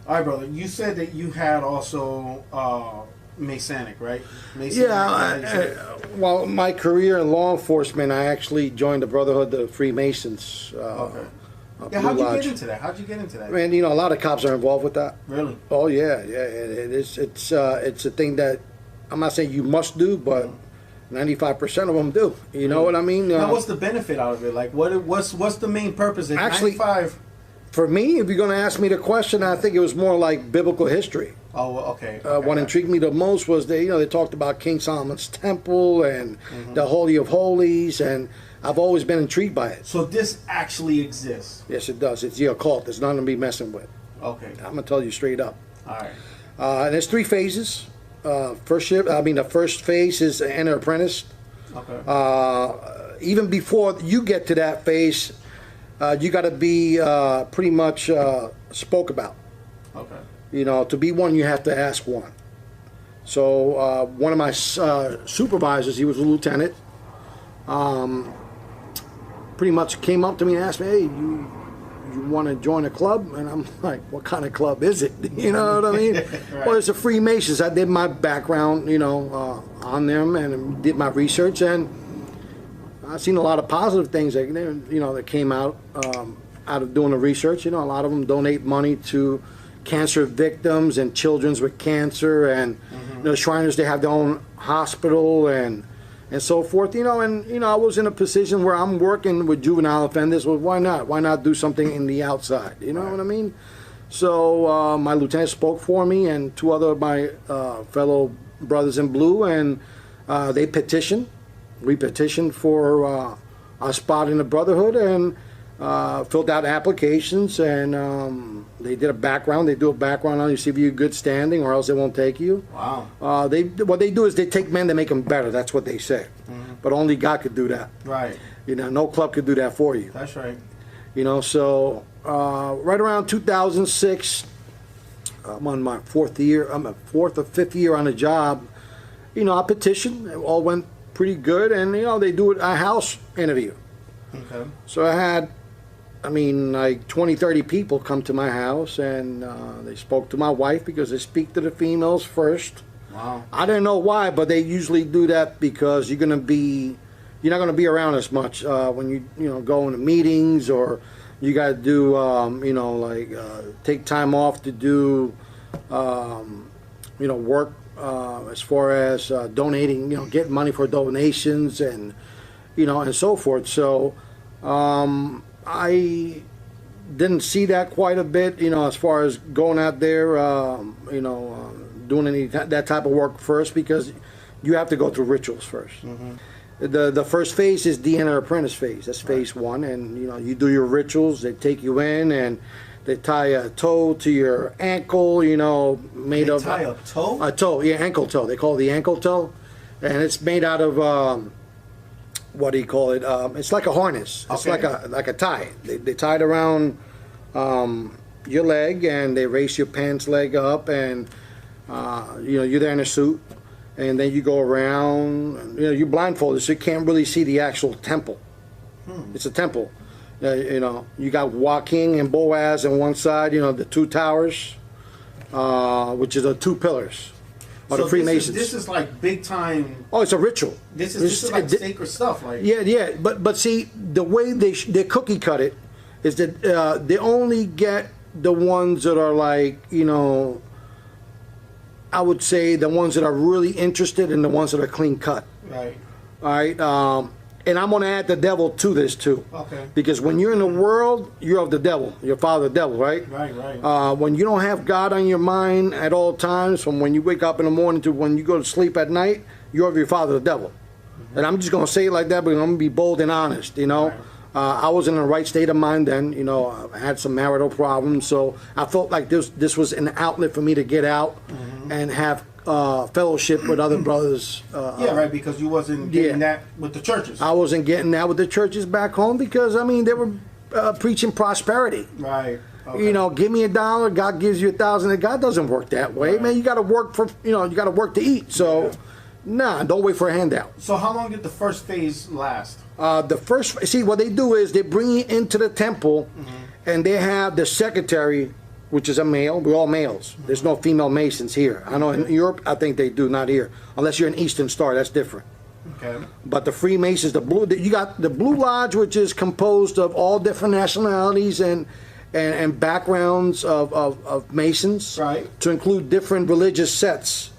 All right, brother. You said that you had also Masonic, right? Masonic, Yeah. Well, my career in law enforcement, I actually joined the Brotherhood of Freemasons. Okay. Yeah, how'd you get into that? How'd you get into that? Man, you know, a lot of cops are involved with that. Really? Oh yeah. It's a thing that I'm not saying you must do, but 95% of them do. You know what I mean? Now, what's the benefit out of it? Like, what's the main purpose? Actually, 95. For me, if you're going to ask me the question, I think it was more like biblical history. Oh, okay. What intrigued me the most was they talked about King Solomon's temple and the Holy of Holies, and I've always been intrigued by it. So this actually exists? Yes, it does. It's the occult. There's nothing to be messing with. Okay. I'm gonna tell you straight up. All right. And there's 3 phases. The first phase is enter apprentice. Okay. Even before you get to that phase, you got to be pretty much spoke about. Okay. You know, to be one, you have to ask one. So one of my supervisors, he was a lieutenant, pretty much came up to me and asked me, hey, you want to join a club? And I'm like, what kind of club is it? You know what I mean? Right. Well, it's a Freemasons. I did my background, on them and did my research, and I've seen a lot of positive things that, that came out of doing the research. A lot of them donate money to cancer victims and children with cancer, and Shriners, they have their own hospital and so forth. I was in a position where I'm working with juvenile offenders. Well, why not? Why not do something in the outside? You know what I mean? So my lieutenant spoke for me and 2 other of my fellow brothers in blue, and they petitioned. We petitioned for a spot in the Brotherhood, and filled out applications, and they did a background. They do a background on you, see if you're good standing, or else they won't take you. Wow. What they do is they take men to make them better. That's what they say. But only God could do that. Right. No club could do that for you. That's right. So right around 2006, I'm on my 4th year. I'm a 4th or 5th year on the job. I petitioned. It all went pretty good, and they do a house interview. Okay. So I had, like 20, 30 people come to my house, and they spoke to my wife because they speak to the females first. Wow. I didn't know why, but they usually do that because you're not going to be around as much when you go into meetings, or you got to do take time off to do work as far as donating, getting money for donations and and so forth. So I didn't see that quite a bit, as far as going out there, doing that type of work first, because you have to go through rituals first. The first phase is the enter apprentice phase. That's phase 1, and you do your rituals. They take you in, and they tie a toe to your ankle, made of... Tie a toe? A toe, yeah, ankle toe. They call it the ankle toe, and it's made out of... what do you call it? It's like a harness. It's like a tie. They tie it around your leg, and they raise your pants leg up, and you're there in a suit, and then you go around. And, you're blindfolded, so you can't really see the actual temple. It's a temple. You got Joachim and Boaz on one side. The 2 towers, which is the 2 pillars. So the Freemasons. This is like big time. Oh, it's a ritual. This is like sacred stuff. Like yeah. But see, the way they cookie cut it is that they only get the ones that are like, I would say the ones that are really interested and the ones that are clean cut. Right. All right. And I'm going to add the devil to this too. Okay. Because when you're in the world, you're of the devil. Your father, the devil, right? Right. When you don't have God on your mind at all times, from when you wake up in the morning to when you go to sleep at night, you're of your father, the devil. And I'm just going to say it like that, but I'm going to be bold and honest, Right. I was in the right state of mind then. I had some marital problems, so I felt like this was an outlet for me to get out and have fellowship with other brothers. Right, because you wasn't getting that with the churches. I wasn't getting that with the churches back home because, they were preaching prosperity. Right. Okay. Give me $1, God gives you 1,000. God doesn't work that way, man. You got to work for, you got to work to eat. So, nah, don't wait for a handout. So how long did the first phase last? See, what they do is they bring you into the temple, and they have the secretary which is a male. We're all males. There's no female Masons here. I know in Europe, I think they do, not here. Unless you're an Eastern Star, that's different. Okay. But the Freemasons, you got the Blue Lodge, which is composed of all different nationalities and backgrounds of Masons, right, to include different religious sets,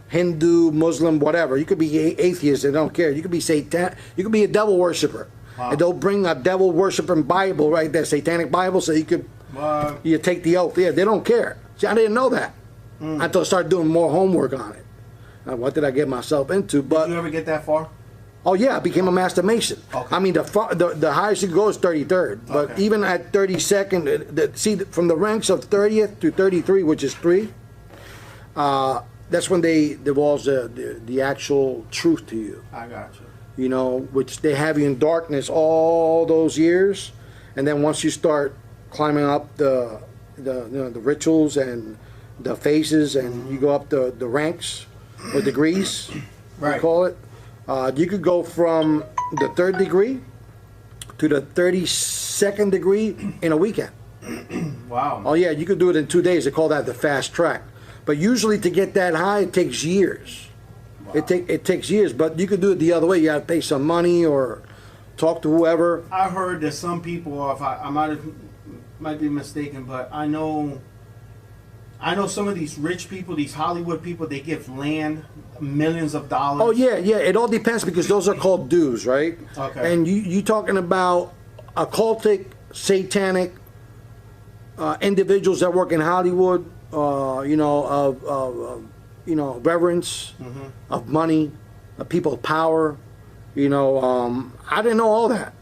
Hindu, Muslim, whatever. You could be atheist, they don't care. You could be Satan, you could be a devil worshiper. Wow. And they'll bring a devil worshiping Bible right there, satanic Bible, so you could you take the oath. Yeah, they don't care. See, I didn't know that until I started doing more homework on it. Now, what did I get myself into? But did you ever get that far? Oh yeah, I became a Master Mason. Okay. I mean, the highest you can go is 33rd, but okay, even at 32nd, see, from the ranks of 30th to 33, which is 3, that's when they divulge the actual truth to you. I got you. You know, which they have you in darkness all those years, and then once you start climbing up the rituals and the phases, and you go up the ranks or degrees, right, we call it. You could go from the 3rd degree to the 32nd degree in a weekend. Wow. Oh yeah, you could do it in 2 days. They call that the fast track. But usually to get that high, it takes years. Wow. It takes years, but you could do it the other way. You got to pay some money or talk to whoever. I heard that some people, if I might be mistaken, but I know some of these rich people, these Hollywood people, they give land, millions of dollars. Oh yeah, yeah. It all depends, because those are called dues, right? Okay. And you talking about occultic, satanic individuals that work in Hollywood, you know, of you know, reverence, of money, of people of power. You know, I didn't know all that.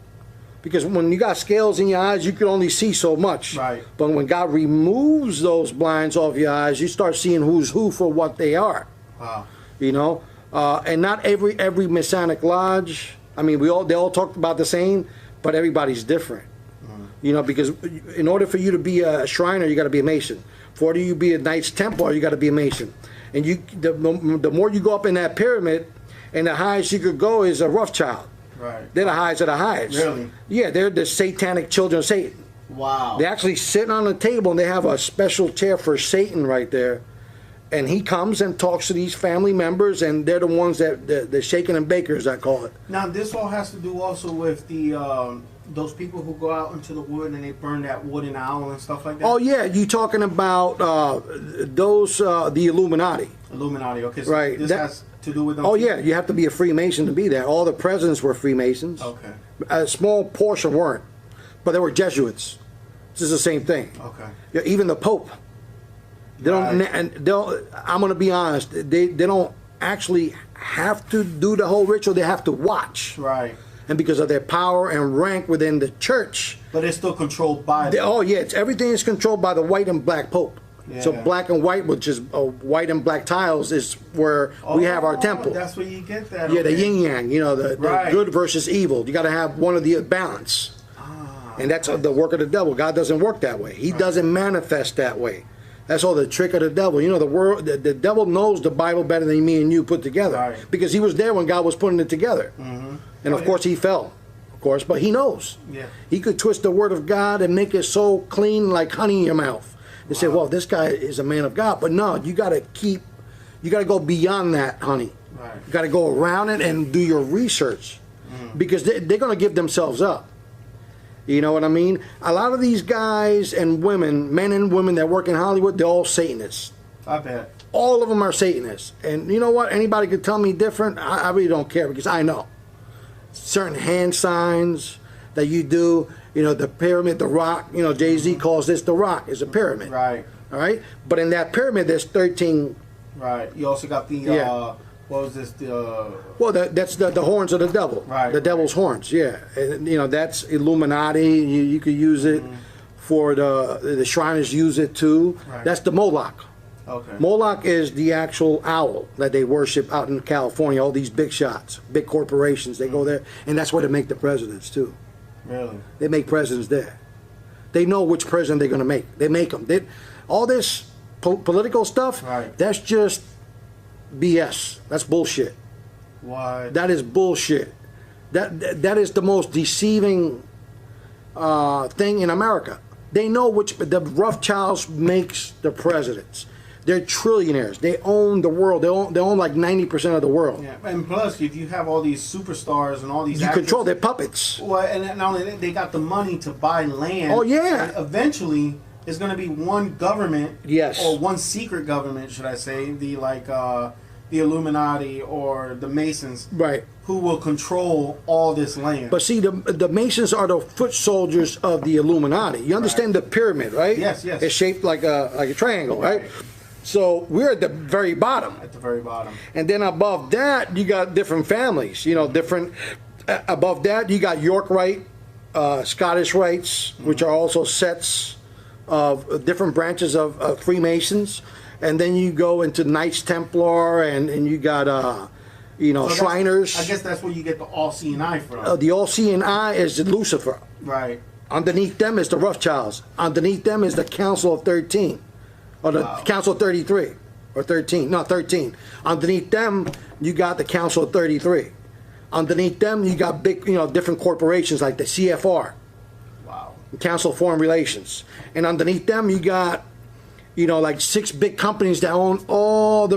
Because when you got scales in your eyes, you can only see so much. Right. But when God removes those blinds off your eyes, you start seeing who's who for what they are. Wow. You know, and not every Masonic lodge. I mean, they all talk about the same, but everybody's different. You know, because in order for you to be a Shriner, you got to be a Mason. For you to be a Knights Templar, you got to be a Mason. And the more you go up in that pyramid, and the highest you could go is a Rothschild. Right. They're the highest of the highest. Really? Yeah, they're the satanic children of Satan. Wow. They actually sit on the table, and they have a special chair for Satan right there. And he comes and talks to these family members, and they're the ones that the shaking and bakers, I call it. Now, this all has to do also with the those people who go out into the wood and they burn that wooden owl and stuff like that. Oh yeah, you talking about those the Illuminati? Illuminati. Okay. So right. This has to do with them. Oh too? yeah, you have to be a Freemason to be that. All the presidents were Freemasons. Okay. A small portion weren't, but they were Jesuits. This is the same thing. Okay. Yeah, even the Pope. They don't. And they'll. I'm gonna be honest. They don't actually have to do the whole ritual. They have to watch. Right. And because of their power and rank within the church. But it's still controlled by them. Oh yeah, everything is controlled by the white and black Pope. Yeah. So black and white, which is white and black tiles, is where we have our temple. That's where you get that. Yeah, the yin yang. You know, the right, good versus evil. You got to have one of the balance. And that's the work of the devil. God doesn't work that way. He doesn't manifest that way. That's all the trick of the devil. You know, the devil knows the Bible better than me and you put together. Right. Because he was there when God was putting it together. And of course he fell. Of course, but he knows. Yeah. He could twist the word of God and make it so clean like honey in your mouth. And say, well, this guy is a man of God. But no, you got to go beyond that, honey. Right. You got to go around it and do your research. Because they're going to give themselves up. You know what I mean? A lot of these guys and women, men and women that work in Hollywood, they're all Satanists. I bet. All of them are Satanists. And you know what? Anybody could tell me different. I really don't care, because I know. Certain hand signs that you do, you know, the pyramid, the rock, you know, Jay-Z calls this the rock, is a pyramid. Right. All right? But in that pyramid, there's 13. Right. You also got the, what was this? Well, that's the horns of the devil. Right. The devil's horns, yeah. And, you know, that's Illuminati. You could use it for the Shriners use it too. Right. That's the Moloch. Okay. Moloch is the actual owl that they worship out in California. All these big shots, big corporations, they go there. And that's where they make the presidents too. Really? They make presidents there. They know which president they're going to make. They make them. All this political stuff, right, that's just BS. That's bullshit. Why? That is bullshit. That is the most deceiving thing in America. They know which the Rothschilds makes the presidents. They're trillionaires. They own the world. They own like 90% of the world. Yeah, and plus, if you have all these superstars and all these, You actors, control their puppets. Well, and not only that, they got the money to buy land. Oh yeah. And eventually, it's going to be one government. Yes. Or one secret government, should I say? The Illuminati or the Masons. Right. Who will control all this land? But see, the Masons are the foot soldiers of the Illuminati. You understand the pyramid, right? Yes, yes. It's shaped like a triangle, right? So we're at the very bottom. At the very bottom. And then above that, you got different families. You know, different. Above that, you got York Rite, Scottish Rites, which are also sets of different branches of Freemasons. And then you go into Knights Templar, and you got so Shriners. I guess that's where you get the all-seeing eye from. The all-seeing eye is Lucifer. Right. Underneath them is the Rothschilds. Underneath them is the Council of 13. Or the Council of 33. Or 13. No, 13. Underneath them, you got the Council of 33. Underneath them, you got big, different corporations like the CFR. Wow. Council of Foreign Relations. And underneath them, you got, like 6 big companies that own all the,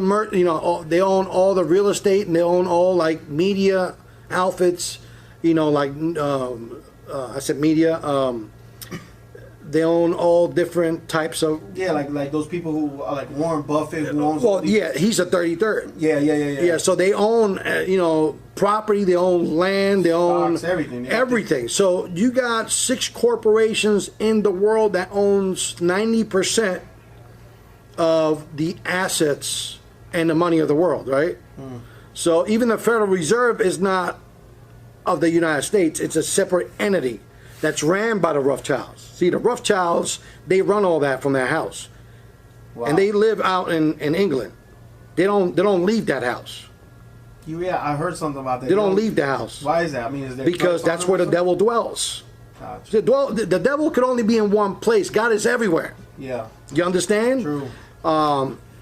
they own all the real estate, and they own all, like, media outfits, I said media, they own all different types of... Yeah, like those people who are like Warren Buffett who owns... Well, yeah, he's a 33rd. Yeah. Yeah, so they own, property, they own land, they own... Stocks, everything. Everything. So you got 6 corporations in the world that owns 90% of the assets and the money of the world, right? So even the Federal Reserve is not of the United States. It's a separate entity that's ran by the Rothschilds. See, the Rothschilds, they run all that from their house. Wow. And they live out in England. They don't leave that house. Yeah, I heard something about that. They don't leave the house. Why is that? I mean, is there because that's where the devil dwells. Gotcha. The devil could only be in one place. God is everywhere. Yeah. You understand? True.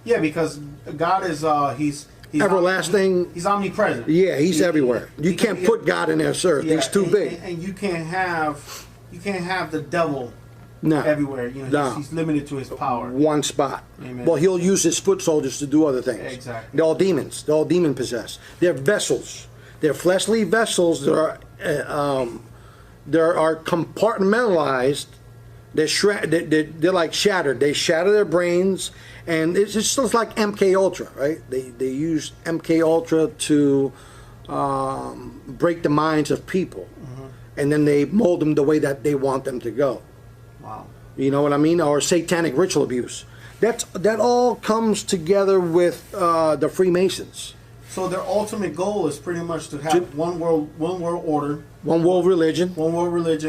Yeah, because God is he's everlasting. He's omnipresent. Yeah, he's everywhere. You can't put God in there, sir. Yeah, He's too big. And you can't have the devil No. everywhere. No. He's limited to his power. One spot. Amen. Well, he'll use his foot soldiers to do other things. Exactly. They're all demons. They're all demon possessed. They're vessels. They're fleshly vessels that are compartmentalized. They're like shattered. They shatter their brains, and it's just like MK Ultra, right? They use MK Ultra to break the minds of people, and then they mold them the way that they want them to go. Wow. You know what I mean? Or satanic ritual abuse. That all comes together with the Freemasons. So their ultimate goal is pretty much to have one world order, one world religion,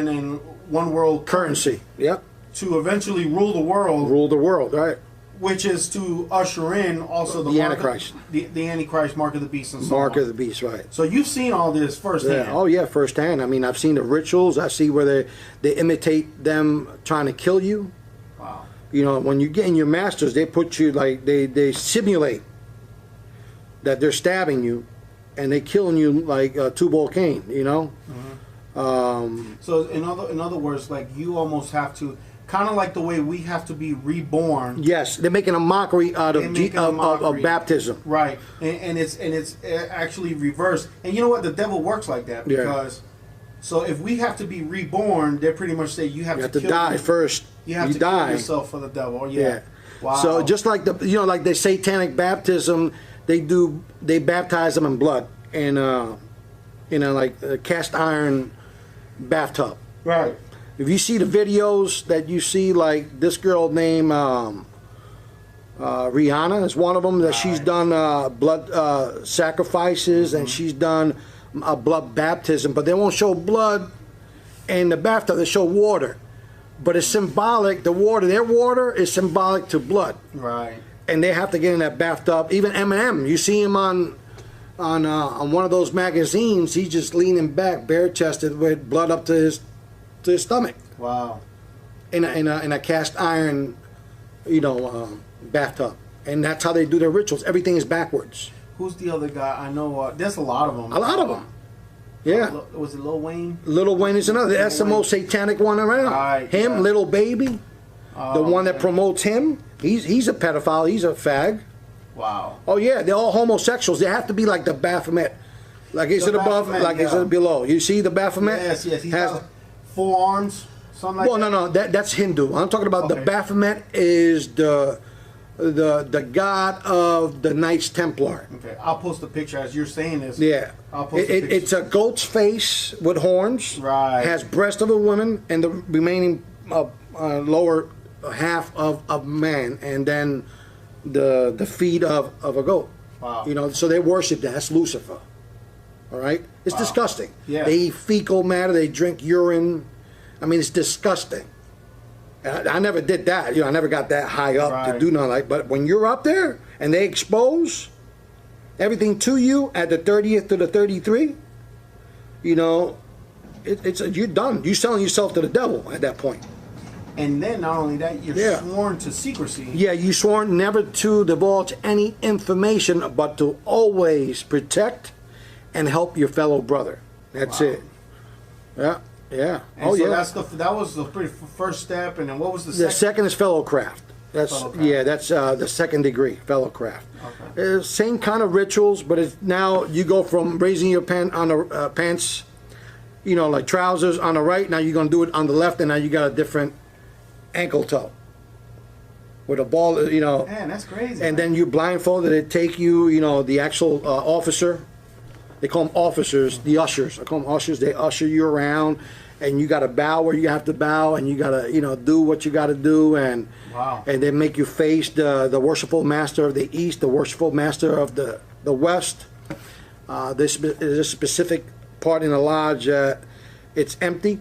and one world currency. Yep. To eventually rule the world. Rule the world, right? Which is to usher in also the Antichrist. The Antichrist, mark of the beast, and so Mark on. of the beast, right? So you've seen all this firsthand. Yeah. Oh yeah, firsthand. I mean, I've seen the rituals. I see where they imitate them trying to kill you. Wow. When you get in your masters, they put you like they simulate that they're stabbing you, and they killing you like Tubal Cain. So in other words, like you almost have to, kind of like the way we have to be reborn. Yes, they're making a mockery out of baptism. Right, and it's actually reversed. And you know what? The devil works like that because. So if we have to be reborn, they pretty much say you have to die first. You have to die. kill yourself for the devil. Yeah. Wow. So just like like the satanic baptism, they baptize them in blood in like a cast iron bathtub. Right. If you see the videos that you see, like this girl named Rihanna is one of them, that she's done blood sacrifices, and she's done a blood baptism, but they won't show blood in the bathtub. They show water, but it's symbolic. Their water is symbolic to blood. Right. And they have to get in that bathtub. Even Eminem, you see him on one of those magazines. He's just leaning back, bare chested, with blood up to his stomach. Wow. In a cast iron, bathtub, and that's how they do their rituals. Everything is backwards. Who's the other guy? I know there's a lot of them. A lot of them. Yeah. Was it Lil Wayne? Lil Wayne is another. That's the most satanic one around. Right, him, yeah. Little Baby, the one that promotes him. He's a pedophile. He's a fag. Wow. Oh yeah, they're all homosexuals. They have to be like the Baphomet. Like is it above? Like is it below? You see the Baphomet? Yes, yes. He has 4 arms. Something like that. No. That's Hindu. I'm talking about the Baphomet is the god of the Knights Templar. Okay, I'll post a picture as you're saying this. Yeah. I'll post a picture. It's a goat's face with horns. Right. Has breast of a woman and the remaining lower half of man, and then the feet of a goat. Wow. You know, so they worship that. That's Lucifer. All right. It's disgusting. Yeah. They eat fecal matter. They drink urine. I mean, it's disgusting. I never did that. You know, I never got that high up to do nothing like. But when you're up there and they expose everything to you at the 30th to the 33, you know, you're done. You're selling yourself to the devil at that point. And then not only that, you're sworn to secrecy. Yeah, you sworn never to divulge any information, but to always protect and help your fellow brother. That's it. Yeah. Yeah. And so that was the first step, and then what was the second? The second is fellowcraft. That's that's the second degree, fellowcraft. Okay. Same kind of rituals, but it's now you go from raising your pants, you know, like trousers on the right. Now you're gonna do it on the left, and now you got a different ankle toe with a ball. You know. Man, that's crazy. And then you blindfolded. They take you, you know, the actual officer. They call them officers, the ushers. I call them ushers. They usher you around, and you got to bow where you have to bow, and you got to, you know, do what you got to do, and and they make you face the worshipful master of the east, the worshipful master of the west. This is a specific part in the lodge. It's empty,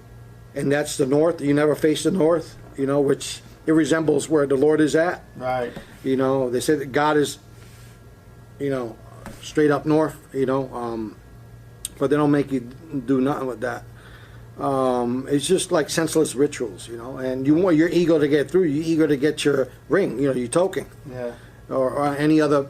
and that's the north. You never face the north, you know, which it resembles where the Lord is at. Right. You know, they say that God is, you know, straight up north, you know, but they don't make you do nothing with that. It's just like senseless rituals, you know, and you want your ego to get through. You're eager to get your ring, you know, your token, or any other,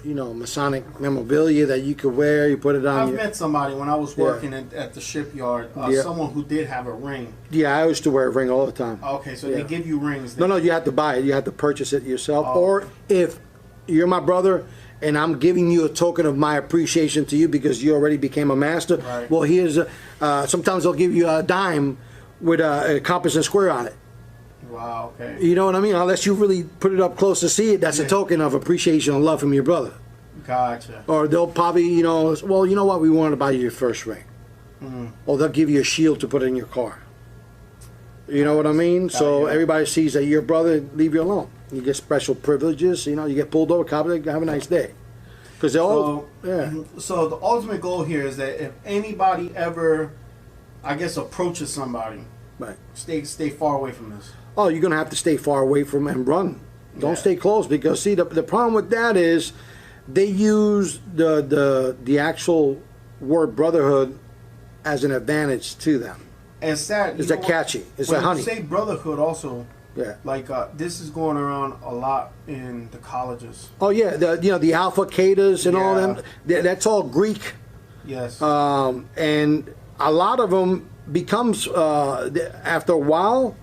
you know, Masonic memorabilia that you could wear. You put it on. I've met somebody when I was working at the shipyard. Someone who did have a ring. Yeah, I used to wear a ring all the time. Okay, so they give you rings. No, you have to buy it. You have to purchase it yourself, or if you're my brother and I'm giving you a token of my appreciation to you because you already became a master. Right. Well, here's sometimes they'll give you a dime with a compass and square on it. Wow, okay. You know what I mean? Unless you really put it up close to see it, that's a token of appreciation and love from your brother. Gotcha. Or they'll probably, you know, well, you know what? We want to buy you your first ring. Or they'll give you a shield to put in your car. You know what I mean? So everybody sees that your brother, leave you alone. You get special privileges, you know, you get pulled over, cop, have a nice day. Because they're all, So the ultimate goal here is that if anybody ever, I guess, approaches somebody, stay far away from this. Oh, you're going to have to stay far away from and run. Don't stay close, because, see, the problem with that is they use the actual word brotherhood as an advantage to them. And sad. It's catchy. It's a honey. When you say brotherhood also, like this is going around a lot in the colleges. Oh yeah, the alpha cadres and all them. That's all Greek. Yes. And a lot of them becomes after a while,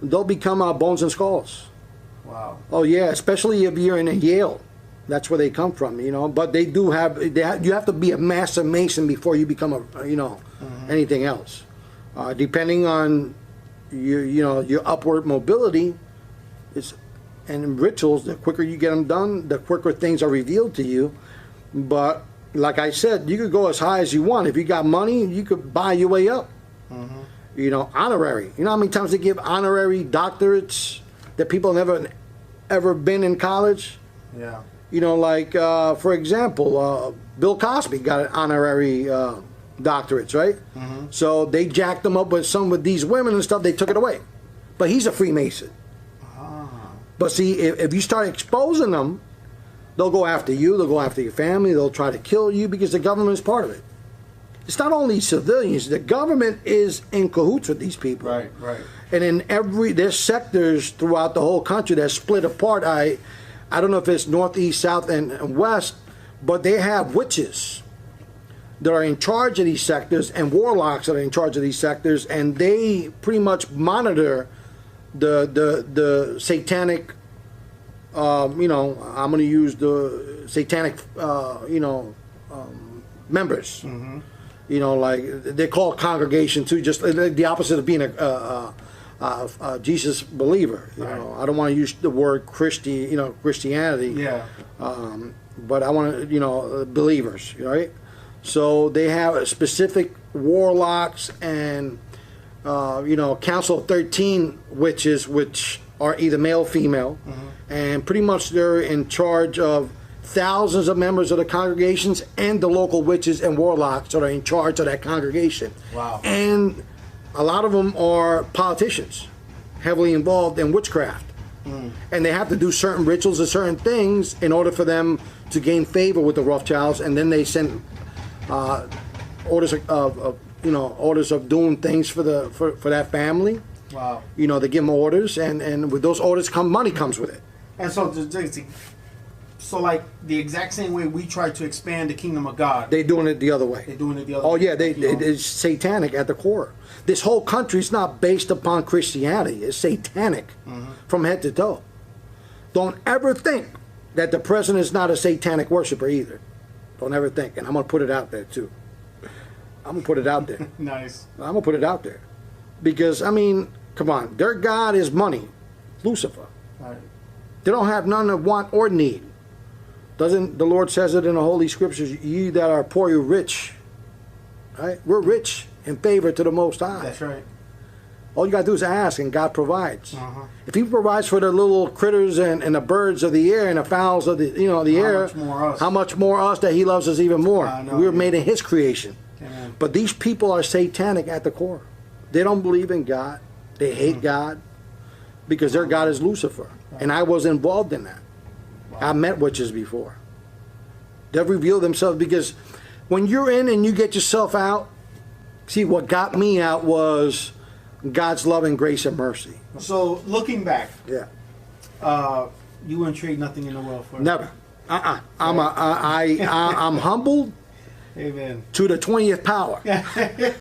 they'll become bones and skulls. Wow. Oh yeah, especially if you're in Yale. That's where they come from, you know. But they do have. You have to be a master mason before you become anything else. Depending on your upward mobility, and rituals, the quicker you get them done, the quicker things are revealed to you. But like I said, you could go as high as you want. If you got money, you could buy your way up. You know, honorary. You know how many times they give honorary doctorates that people never ever been in college? Yeah. You know, like for example, Bill Cosby got an honorary doctorates, right? So they jacked them up with some of these women and stuff. They took it away, but he's a Freemason. But see, if you start exposing them, they'll go after you. They'll go after your family. They'll try to kill you because the government is part of it. It's not only civilians. The government is in cahoots with these people. Right, right. And in there's sectors throughout the whole country that split apart. I don't know if it's north, east, south, and west, but they have witches. that are in charge of these sectors and warlocks that are in charge of these sectors, and they pretty much monitor the satanic, you know, I'm going to use the satanic, you know, members. Mm-hmm. You know, like they call it congregation too, just the opposite of being a Jesus believer. You know, I don't want to use the word Christianity. Yeah. But I want to, you know, believers, right? So they have specific warlocks and, you know, Council of 13 witches, which are either male or female, and pretty much they're in charge of thousands of members of the congregations and the local witches and warlocks that are in charge of that congregation. Wow. And a lot of them are politicians, heavily involved in witchcraft. And they have to do certain rituals and certain things in order for them to gain favor with the Rothschilds, and then they send orders of you know, orders of doing things for that family. Wow. You know, they give them orders, and with those orders money comes with it. And so like the exact same way we try to expand the kingdom of God, they're doing it the other way. They're doing it the other way. Oh yeah, it's satanic at the core. This whole country is not based upon Christianity. It's satanic from head to toe. Don't ever think that the president is not a satanic worshiper either. Don't ever think. And I'm going to put it out there too. I'm going to put it out there. Nice. I'm going to put it out there. Because, I mean, come on. Their God is money. Lucifer. Right. They don't have none of want or need. Doesn't the Lord says it in the Holy Scriptures, ye that are poor, you're rich. Right? We're rich in favor to the Most High. That's right. All you got to do is ask, and God provides. If He provides for the little critters and the birds of the air and the fowls of the the air, how much more us that He loves us even more? We're made in His creation. Amen. But these people are satanic at the core. They don't believe in God. They hate God because their God is Lucifer. And I was involved in that. I met witches before. They've revealed themselves because when you're in and you get yourself out, see, what got me out was God's love and grace and mercy. So looking back, yeah, you wouldn't trade nothing in the world for it. Never. I'm humbled. Amen. To the 20th power.